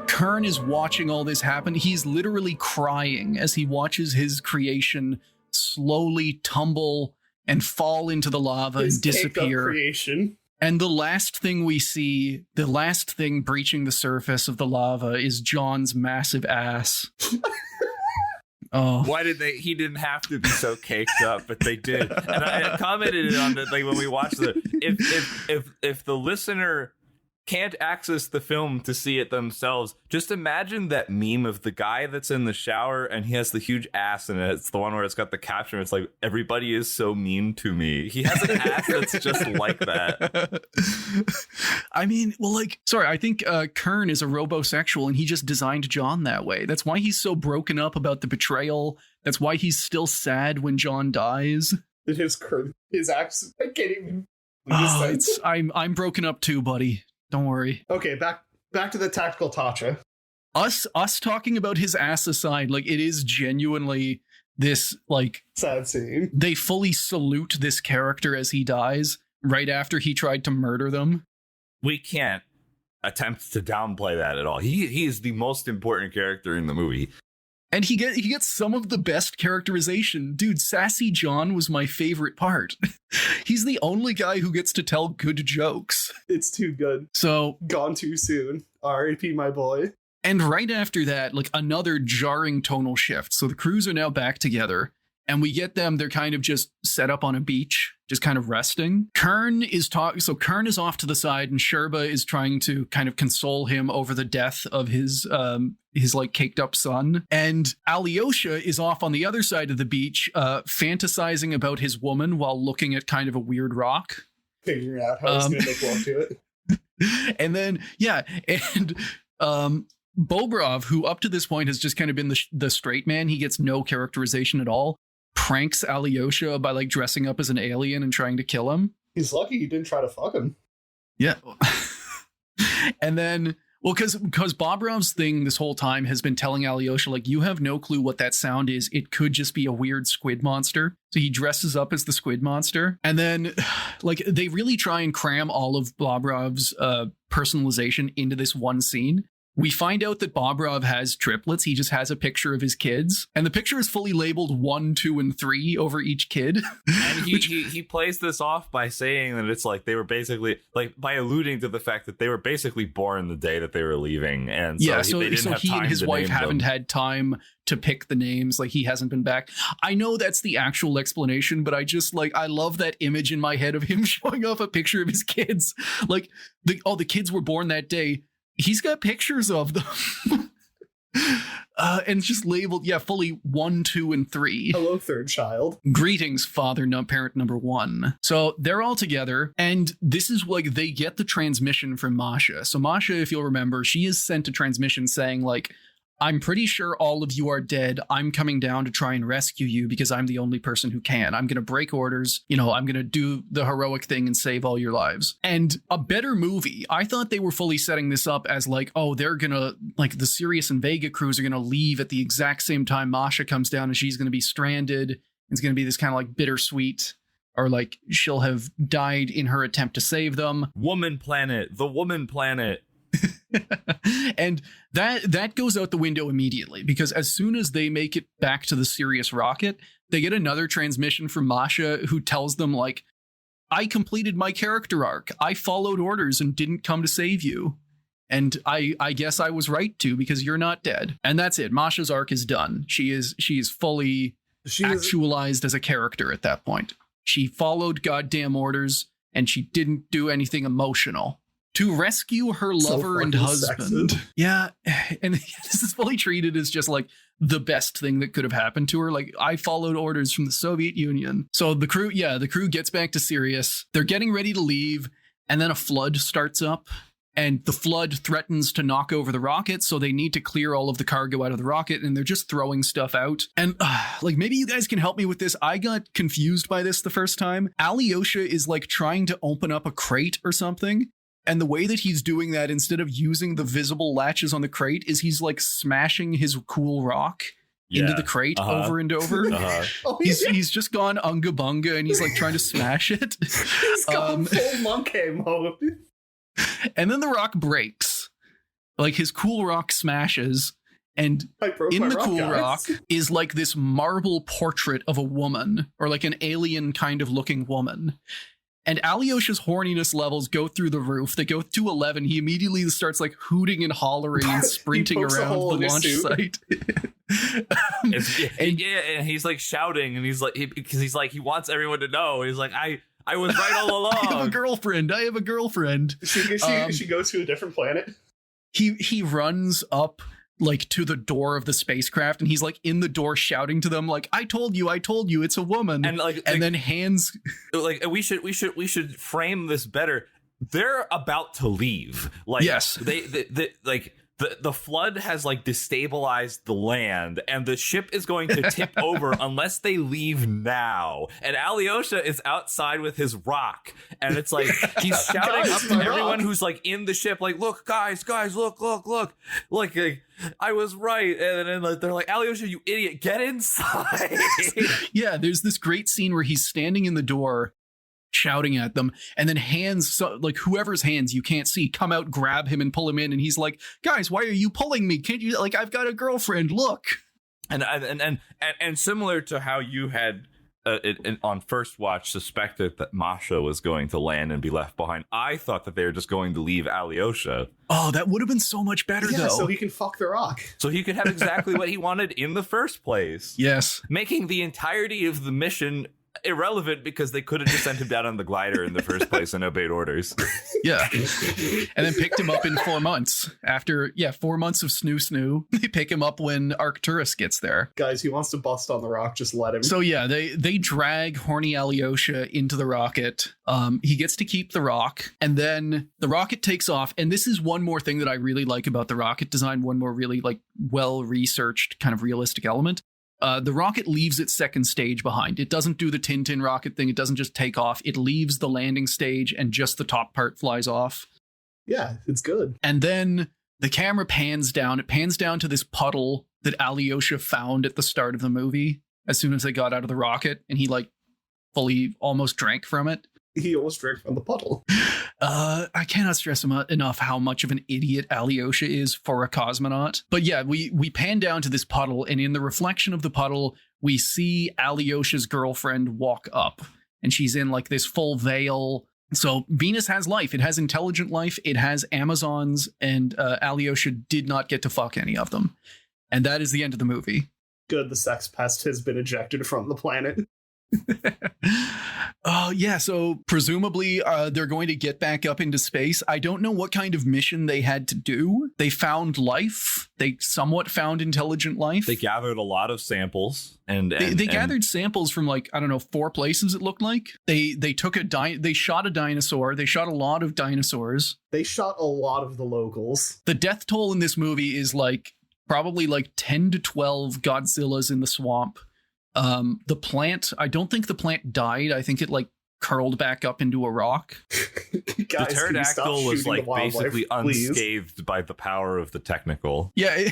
Kern is watching all this happen. He's literally crying as he watches his creation slowly tumble and fall into the lava
His
and
caked up
disappear.
creation.
And the last thing we see, the last thing breaching the surface of the lava is John's massive ass. Oh,
Why did they? He didn't have to be so caked up, but they did. And I commented on it, like when we watched the. If the listener can't access the film to see it themselves, just imagine that meme of the guy that's in the shower and he has the huge ass, and it's the one where it's got the caption. It's like, everybody is so mean to me. He has an ass that's just like that.
I mean, well, like, sorry, I think Kern is a robosexual and he just designed John that way. That's why he's so broken up about the betrayal. That's why he's still sad when John dies.
His accent, I can't even.
Oh, I'm broken up too, buddy. Don't worry.
Okay, back to the tactical Tatcha.
Us talking about his ass aside, like, it is genuinely this, like,
Sad scene.
they fully salute this character as he dies right after he tried to murder them.
We can't attempt to downplay that at all. He is the most important character in the movie.
And he gets some of the best characterization. Dude, Sassy John was my favorite part. He's the only guy who gets to tell good jokes.
It's too good.
So,
Gone too soon. R.I.P. my boy.
and right after that, like, another jarring tonal shift. So the crews are now back together, and we get them, they're kind of just set up on a beach, just kind of resting. Kern is Kern is off to the side, and Sherba is trying to kind of console him over the death of his like caked up son. And Alyosha is off on the other side of the beach, fantasizing about his woman while looking at kind of a weird rock.
Figuring out how he's going to make love to it.
And then, Bobrov, who up to this point has just kind of been the straight man, he gets no characterization at all, pranks Alyosha by like dressing up as an alien and trying to kill him.
He's lucky he didn't try to fuck him.
Yeah. And then, well, because Bobrov's thing this whole time has been telling Alyosha, like, you have no clue what that sound is. It could just be a weird squid monster. So he dresses up as the squid monster. And then, like, they really try and cram all of Bobrov's personalization into this one scene. We find out that Bobrov has triplets. He just has a picture of his kids, and the picture is fully labeled 1, 2, and 3 over each kid.
And he plays this off by saying that it's like they were basically, like, by alluding to the fact that they were basically born the day that they were leaving, and so they didn't have
he
time
and his
to
wife
name
haven't
them.
had time to pick the names. Like, he hasn't been back. I know that's the actual explanation, but I love that image in my head of him showing off a picture of his kids. Like, the kids were born that day. He's got pictures of them. And it's just labeled, fully 1, 2, and 3.
Hello, third child.
Greetings, parent number 1. So they're all together, and this is like they get the transmission from Masha. So Masha, if you'll remember, she is sent a transmission saying, like, I'm pretty sure all of you are dead. I'm coming down to try and rescue you because I'm the only person who can. I'm going to break orders. I'm going to do the heroic thing and save all your lives. And a better movie, I thought they were fully setting this up as like, oh, they're going to, like, the Sirius and Vega crews are going to leave at the exact same time Masha comes down, and she's going to be stranded. It's going to be this kind of like bittersweet, or like she'll have died in her attempt to save them.
The woman planet.
And that goes out the window immediately, because as soon as they make it back to the Sirius rocket, they get another transmission from Masha who tells them, like, I completed my character arc. I followed orders and didn't come to save you. And I guess I was right to, because you're not dead. And that's it. Masha's arc is done. She is fully actualized as a character at that point. She followed goddamn orders, and she didn't do anything emotional to rescue her lover and husband.
Sexist.
Yeah. And this is fully treated as just like the best thing that could have happened to her. Like, I followed orders from the Soviet Union. So the crew gets back to Sirius. They're getting ready to leave, and then a flood starts up, and the flood threatens to knock over the rocket. So they need to clear all of the cargo out of the rocket, and they're just throwing stuff out. And like, maybe you guys can help me with this. I got confused by this the first time. Alyosha is like trying to open up a crate or something. And the way that he's doing that, instead of using the visible latches on the crate, is he's like smashing his cool rock into the crate over and over.
Oh,
He's just gone unga bunga, and he's like trying to smash it.
He's gone full monkey mode.
And then the rock breaks. Like, his cool rock smashes, And
I broke
in
my
the
rock,
cool
guys.
rock is like this marble portrait of a woman, or like an alien kind of looking woman. And Alyosha's horniness levels go through the roof. They go to 11. He immediately starts like hooting and hollering and sprinting
pokes a
around
hole
the
in his
launch
suit.
site.
And he's like shouting, and he's like, because he's like, he wants everyone to know. He's like, I was right all along.
I have a girlfriend. I have a girlfriend.
She goes to a different planet.
He runs up like to the door of the spacecraft, and he's like in the door shouting to them like, I told you, it's a woman.
And like,
and then hands
like we should frame this better. They're about to leave. Like,
yes,
they like the flood has like destabilized the land, and the ship is going to tip over unless they leave now. And Alyosha is outside with his rock, and it's like he's shouting up to everyone who's like in the ship, like, look, guys, look, like I was right. And then like, they're like, Alyosha, you idiot, get inside.
Yeah, there's this great scene where he's standing in the door shouting at them, and then hands, like whoever's hands you can't see, come out, grab him and pull him in, and he's like, guys, why are you pulling me? Can't you, like, I've got a girlfriend, look.
And similar to how you had on first watch suspected that Masha was going to land and be left behind, I thought that they were just going to leave Alyosha.
Oh, that would have been so much better, though.
So he can fuck the rock.
So he could have exactly what he wanted in the first place.
Yes.
Making the entirety of the mission irrelevant because they could have just sent him down on the glider in the first place and obeyed orders.
Yeah. And then picked him up in 4 months. After 4 months of snoo. They pick him up when Arcturus gets there.
Guys, he wants to bust on the rock, just let him.
So yeah, they drag horny Alyosha into the rocket. He gets to keep the rock, and then the rocket takes off. And this is one more thing that I really like about the rocket design, one more really like well-researched kind of realistic element. The rocket leaves its second stage behind. It doesn't do the Tintin rocket thing. It doesn't just take off. It leaves the landing stage and just the top part flies off.
Yeah, it's good.
And then the camera pans down. It pans down to this puddle that Alyosha found at the start of the movie as soon as they got out of the rocket. And he like fully almost drank from it.
He almost drank from the puddle.
I cannot stress enough how much of an idiot Alyosha is for a cosmonaut. But yeah, we pan down to this puddle, and in the reflection of the puddle, we see Alyosha's girlfriend walk up, and she's in like this full veil. So Venus has life. It has intelligent life. It has Amazons, and Alyosha did not get to fuck any of them. And that is the end of the movie.
Good, the sex pest has been ejected from the planet.
Yeah, so presumably they're going to get back up into space. I don't know what kind of mission they had to do. They found life. They somewhat found intelligent life.
They gathered a lot of samples, and
they gathered samples from like, I don't know, 4 places it looked like. They took they shot a dinosaur. They shot a lot of dinosaurs.
They shot a lot of the locals.
The death toll in this movie is like probably like 10 to 12 Godzillas in the swamp. The plant, I don't think the plant died. I think it like curled back up into a rock.
Guys,
the pterodactyl was like basically unscathed by the power of the technical.
Yeah,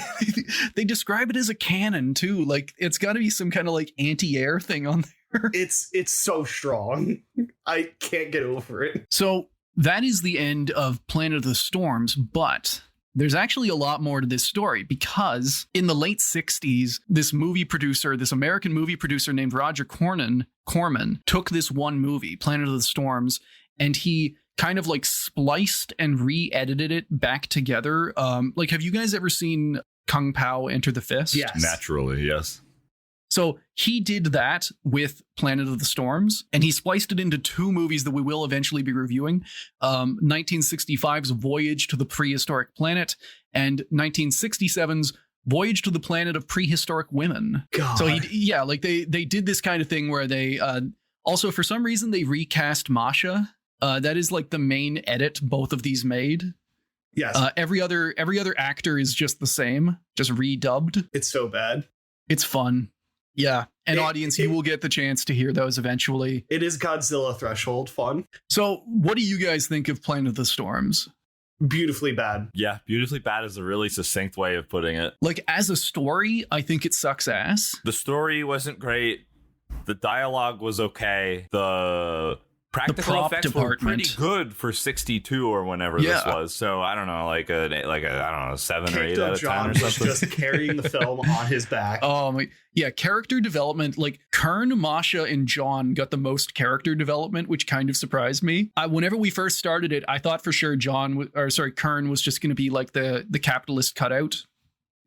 they describe it as a cannon too. Like it's got to be some kind of like anti-air thing on there.
It's so strong. I can't get over it.
So that is the end of Planet of the Storms, but there's actually a lot more to this story, because in the late 60s, this American movie producer named Roger Corman took this one movie, Planet of the Storms, and he kind of like spliced and re-edited it back together. Like, have you guys ever seen Kung Pao Enter the Fist?
Yes.
Naturally, yes.
So he did that with Planet of the Storms, and he spliced it into 2 movies that we will eventually be reviewing. 1965's Voyage to the Prehistoric Planet and 1967's Voyage to the Planet of Prehistoric Women.
God.
So they did this kind of thing where they also, for some reason, they recast Masha. That is like the main edit both of these made.
Yes.
Every other actor is just the same, just redubbed.
It's so bad.
It's fun. Yeah, and audience, you will get the chance to hear those eventually.
It is Godzilla threshold fun.
So what do you guys think of Planet of the Storms?
Beautifully bad.
Yeah, beautifully bad is a really succinct way of putting it.
Like, as a story, I think it sucks ass.
The story wasn't great. The dialogue was okay. The practical
prop
effects were pretty
department.
good for 62 or whenever this was. So I don't know, like a I don't know, 7 or 8 out of 10
John
or
was
something.
just carrying the film on his back.
Yeah, character development, like Kern, Masha, and John got the most character development, which kind of surprised me. Whenever we first started it, I thought for sure Kern was just going to be like the capitalist cutout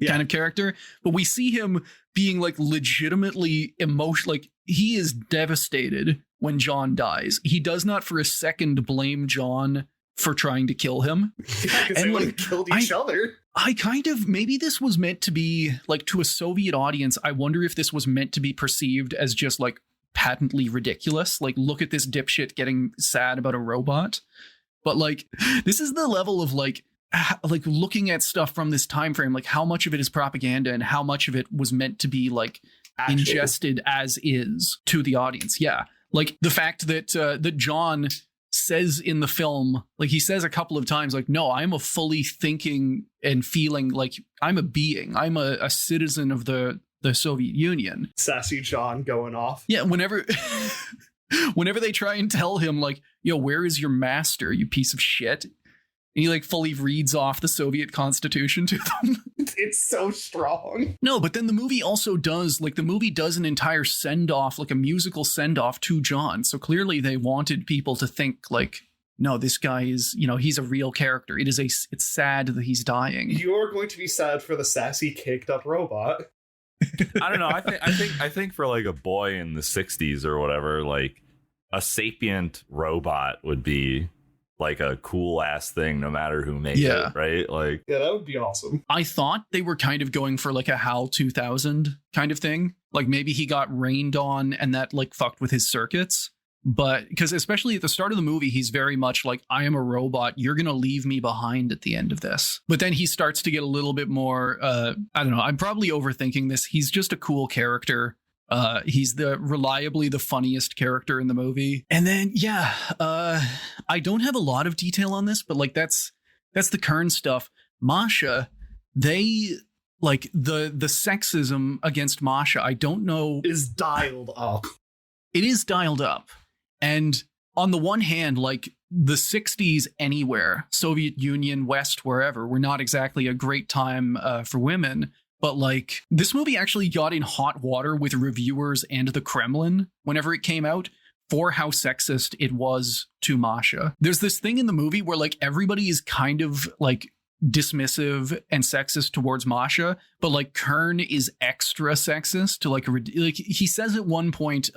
kind of character, but we see him being like legitimately emotional. Like he is devastated when John dies. He does not for a second blame John for trying to kill him.
Yeah, because they would have killed each other.
I kind of, maybe this was meant to be like to a Soviet audience. I wonder if this was meant to be perceived as just like patently ridiculous. Like, look at this dipshit getting sad about a robot. But like, this is the level of like looking at stuff from this time frame, like how much of it is propaganda and how much of it was meant to be like ingested as is to the audience. Yeah. Like the fact that that John says in the film, like he says a couple of times, like, no, I'm a fully thinking and feeling like I'm a being. I'm a citizen of the Soviet Union.
Sassy John going off.
Yeah, whenever they try and tell him like, yo, where is your master, you piece of shit? And he like fully reads off the Soviet Constitution to them.
It's so strong.
No, but then the movie also does an entire send off, like a musical send off to John. So clearly they wanted people to think like, no, this guy is, he's a real character. It's sad that he's dying.
You're going to be sad for the sassy caked up robot.
I don't know. I think for like a boy in the 60s or whatever, like a sapient robot would be like a cool ass thing no matter who made it, right? Like,
yeah, that would be awesome.
I thought they were kind of going for like a HAL 2000 kind of thing. Like maybe he got rained on and that like fucked with his circuits. But because especially at the start of the movie, he's very much like, I am a robot. You're going to leave me behind at the end of this. But then he starts to get a little bit more, I don't know. I'm probably overthinking this. He's just a cool character. He's reliably the funniest character in the movie. And then, I don't have a lot of detail on this, but like, that's the Kern stuff. Masha, they like the sexism against Masha. I don't know.
Is dialed up.
It is dialed up. And on the one hand, like the 60s anywhere, Soviet Union, West, wherever, were not exactly a great time for women. But like this movie actually got in hot water with reviewers and the Kremlin whenever it came out for how sexist it was to Masha. There's this thing in the movie where like everybody is kind of like dismissive and sexist towards Masha, but like Kern is extra sexist to like he says at one point,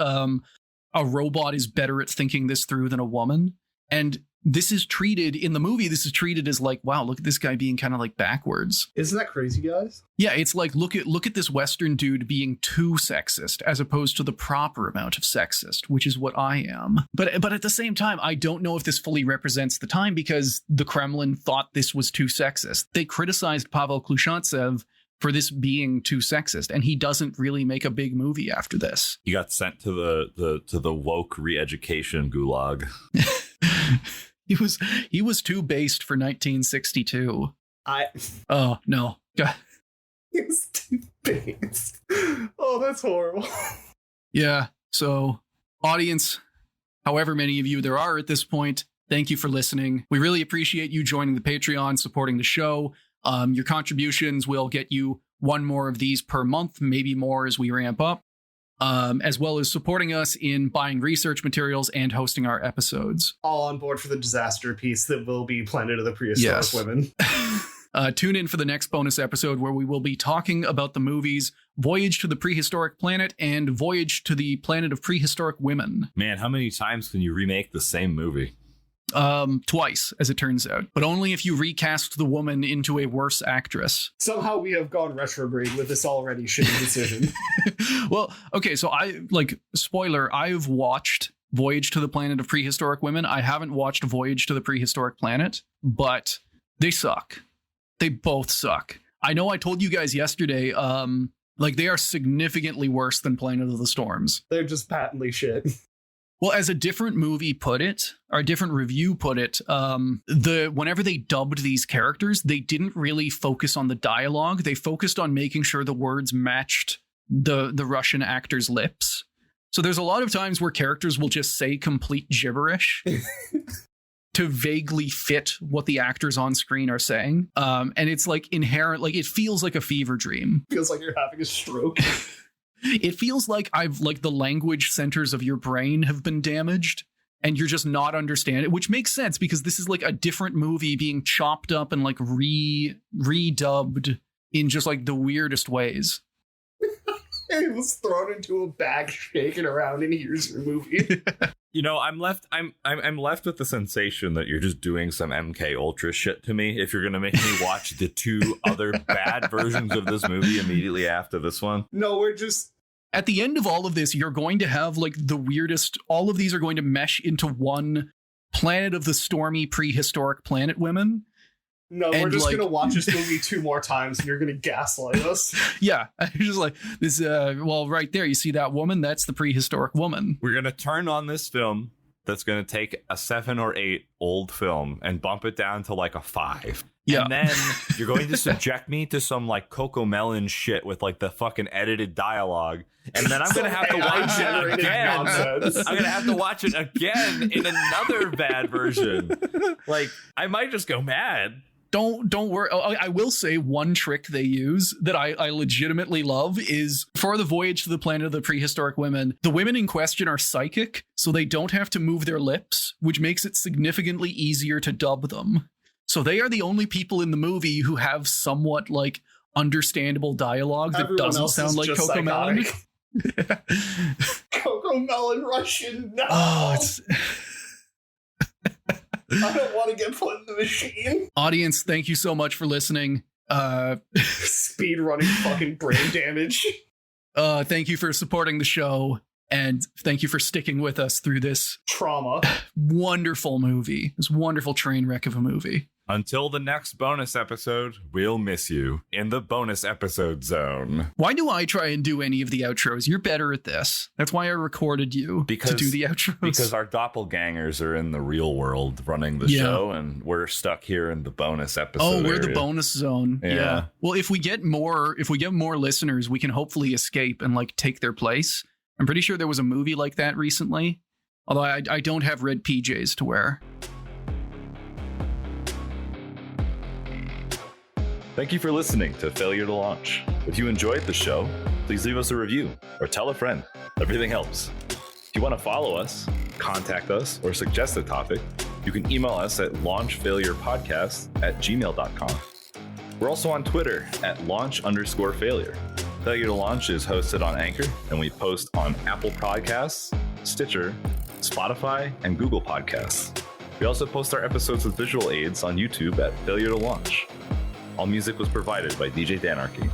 a robot is better at thinking this through than a woman. And this is treated in the movie. This is treated as like, wow, look at this guy being kind of like backwards.
Isn't that crazy, guys?
Yeah, it's like look at this Western dude being too sexist as opposed to the proper amount of sexist, which is what I am. But at the same time, I don't know if this fully represents the time because the Kremlin thought this was too sexist. They criticized Pavel Klyushantsev for this being too sexist, and he doesn't really make a big movie after this.
he got sent to the woke re-education gulag.
He was too based for 1962. Oh no. God.
He was too based. Oh, that's horrible.
Yeah. So, audience, however many of you there are at this point, thank you for listening. We really appreciate you joining the Patreon, supporting the show. Your contributions will get you one more of these per month, maybe more as we ramp up, as well as supporting us in buying research materials and hosting our episodes.
All on board for the disaster piece that will be Planet of the Prehistoric Women.
Tune in for the next bonus episode where we will be talking about the movies Voyage to the Prehistoric Planet and Voyage to the Planet of Prehistoric Women.
Man, how many times can you remake the same movie?
Twice, as it turns out, but only if you recast the woman into a worse actress.
Somehow we have gone retrograde with this already shitty decision.
Well, okay, so spoiler, I've watched Voyage to the Planet of Prehistoric Women. I haven't watched Voyage to the Prehistoric Planet, but they suck. They both suck. I know I told you guys yesterday, they are significantly worse than Planet of the Storms.
They're just patently shit.
Well, as a different movie put it, or a different review put it, whenever they dubbed these characters, they didn't really focus on the dialogue. They focused on making sure the words matched the Russian actors' lips. So there's a lot of times where characters will just say complete gibberish to vaguely fit what the actors on screen are saying. And it's like inherent, like it feels like a fever dream.
Feels like you're having a stroke.
It feels like the language centers of your brain have been damaged and you're just not understanding, which makes sense because this is like a different movie being chopped up and like redubbed in just like the weirdest ways.
It was thrown into a bag, shaken around, and here's your movie.
You know, I'm left with the sensation that you're just doing some MK Ultra shit to me if you're gonna make me watch the two other bad versions of this movie immediately after this one.
No, we're just...
At the end of all of this, you're going to have like the weirdest, all of these are going to mesh into one Planet of the Stormy Prehistoric Planet Women.
No, we're just going to watch this movie 2 more times and you're going to gaslight us.
Yeah, just like this, well, right there, you see that woman? That's the prehistoric woman.
We're going to turn on this film that's going to take a 7 or 8 old film and bump it down to like a 5.
Yeah.
And then you're going to subject me to some like Coco Melon shit with like the fucking edited dialogue. And then I'm going to have to watch it again.
Nonsense.
I'm going to have to watch it again in another bad version. Like, I might just go mad.
Don't worry. I will say one trick they use that I legitimately love is for the voyage to the planet of the prehistoric women, the women in question are psychic, so they don't have to move their lips, which makes it significantly easier to dub them. So they are the only people in the movie who have somewhat like understandable dialogue that
Everyone
doesn't
else
sound
is
like
just
Coco Melon.
Coco Melon Russian, no!
Oh, it's...
I don't want to get put in the machine.
Audience, thank you so much for listening.
Speed running fucking brain damage.
Thank you for supporting the show, and thank you for sticking with us through this
Trauma.
wonderful movie, this wonderful train wreck of a movie.
Until the next bonus episode, we'll miss you in the bonus episode zone.
Why do I try and do any of the outros? You're better at this. That's why I recorded you to do the outros.
Because our doppelgangers are in the real world running the show, and we're stuck here in the bonus episode.
Oh, we're
area.
the bonus zone. Yeah. Well, if we get more listeners, we can hopefully escape and like take their place. I'm pretty sure there was a movie like that recently. Although I don't have red PJs to wear.
Thank you for listening to Failure to Launch. If you enjoyed the show, please leave us a review or tell a friend. Everything helps. If you want to follow us, contact us, or suggest a topic, you can email us at launchfailurepodcast@gmail.com. We're also on Twitter at launch_failure. Failure to Launch is hosted on Anchor, and we post on Apple Podcasts, Stitcher, Spotify, and Google Podcasts. We also post our episodes with visual aids on YouTube at Failure to Launch. All music was provided by DJ Danarchy.